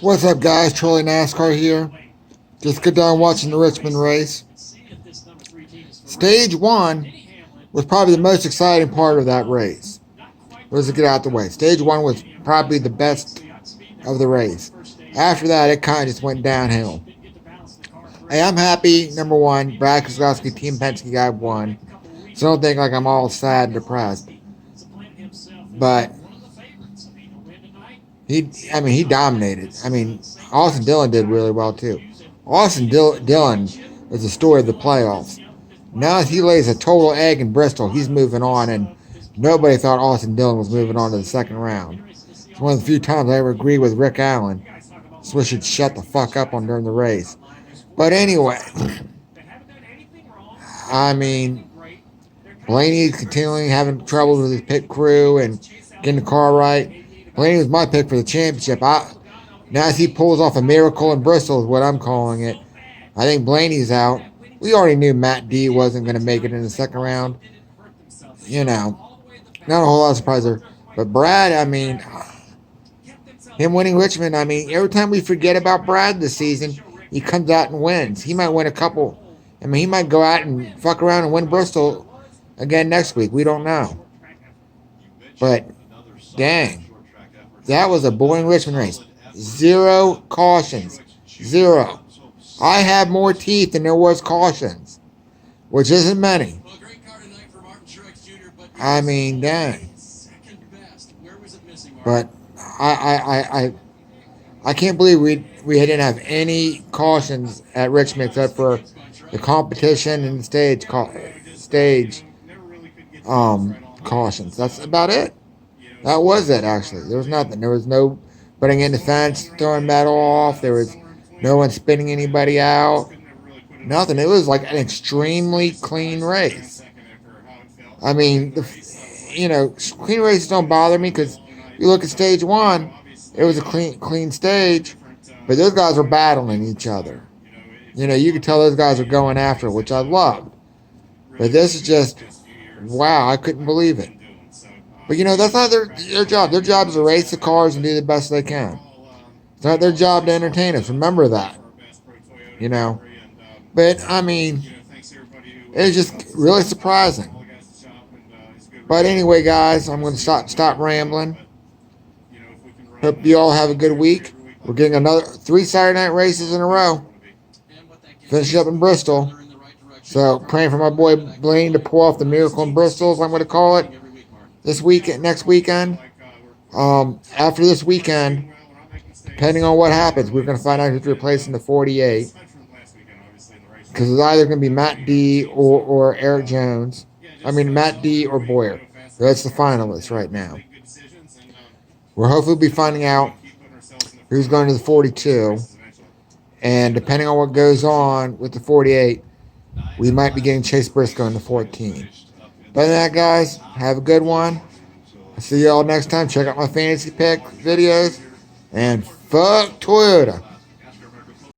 What's up, guys? Troy NASCAR here. Just got done watching the Richmond race. Stage 1 was probably the most exciting part of that race. Let's get out the way. Stage 1 was probably the best of the race. After that, it kind of just went downhill. Hey, I'm happy, number one, Brad Keslowski, Team Penske guy won. So don't think like I'm all sad and depressed. But he dominated. Austin Dillon did really well too. Austin Dillon is the story of the playoffs. Now he lays a total egg in Bristol, he's moving on, and nobody thought Austin Dillon was moving on to the second round. It's one of the few times I ever agree with Rick Allen. So we should shut the fuck up on during the race. But anyway, Blaney's continuing having trouble with his pit crew and getting the car right. Blaney was my pick for the championship. Now as he pulls off a miracle in Bristol is what I'm calling it. I think Blaney's out. We already knew Matt D wasn't going to make it in the second round. Not a whole lot of surprise there. But Brad, him winning Richmond, every time we forget about Brad this season, he comes out and wins. He might win a couple. He might go out and fuck around and win Bristol again next week. We don't know. But, dang. That was a boring Richmond race. 0 cautions. 0. I have more teeth than there was cautions, which isn't many. Dang. But I can't believe we didn't have any cautions at Richmond except for the competition and the stage cautions. That's about it. That was it, actually. There was nothing. There was no putting in the fence, throwing metal off. There was no one spinning anybody out. Nothing. It was like an extremely clean race. Clean races don't bother me because you look at stage 1, it was a clean stage, but those guys were battling each other. You could tell those guys were going after it, which I loved. But this is just, wow, I couldn't believe it. But, that's not their job. Their job is to race the cars and do the best they can. It's not their job to entertain us. Remember that. But, it's just really surprising. But anyway, guys, I'm going to stop rambling. Hope you all have a good week. We're getting another 3 Saturday night races in a row. Finish up in Bristol. So, praying for my boy Blaine to pull off the miracle in Bristol, as I'm going to call it. Next weekend. After this weekend, depending on what happens, we're going to find out who's replacing the 48. Because it's either going to be Matt D or Eric Jones. Matt D or Boyer. That's the finalists right now. We'll hopefully be finding out who's going to the 42. And depending on what goes on with the 48, we might be getting Chase Briscoe in the 14. Other than that, guys, have a good one. I'll see you all next time. Check out my fantasy pick videos. And fuck Toyota.